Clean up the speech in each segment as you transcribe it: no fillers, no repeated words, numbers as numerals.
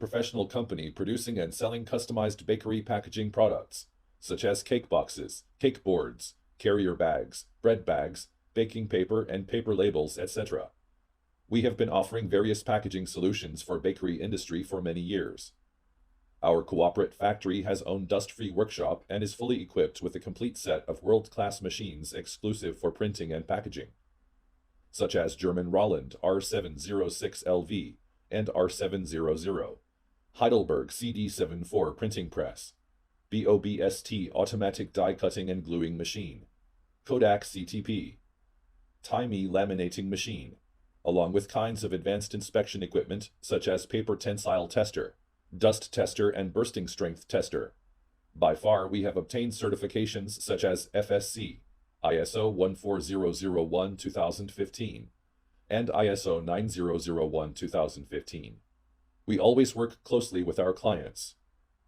professional company producing and selling customized bakery packaging products, such as cake boxes, cake boards, carrier bags, bread bags, baking paper and paper labels, etc. We have been offering various packaging solutions for bakery industry for many years. Our cooperate factory has own dust-free workshop and is fully equipped with a complete set of world-class machines exclusive for printing and packaging, such as German Roland R706LV and R700, Heidelberg CD74 printing press, BOBST automatic die cutting and gluing machine, Kodak CTP, Timey laminating machine, along with kinds of advanced inspection equipment such as paper tensile tester, dust tester and bursting strength tester. By far we have obtained certifications such as FSC, ISO 14001-2015, and ISO 9001-2015. We always work closely with our clients.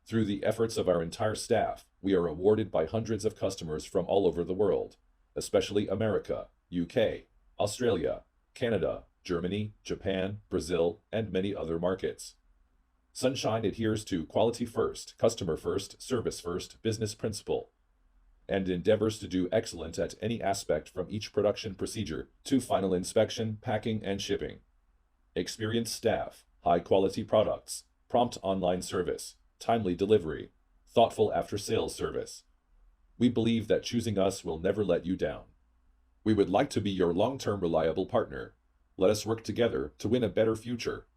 Through the efforts of our entire staff, we are awarded by hundreds of customers from all over the world, especially America, UK, Australia, Canada, Germany, Japan, Brazil, and many other markets. Sunshine adheres to quality first, customer first, service first business principle, and endeavors to do excellent at any aspect from each production procedure to final inspection, packing, and shipping. Experienced staff, high-quality products, prompt online service, timely delivery, thoughtful after-sales service. We believe that choosing us will never let you down. We would like to be your long-term reliable partner. Let us work together to win a better future.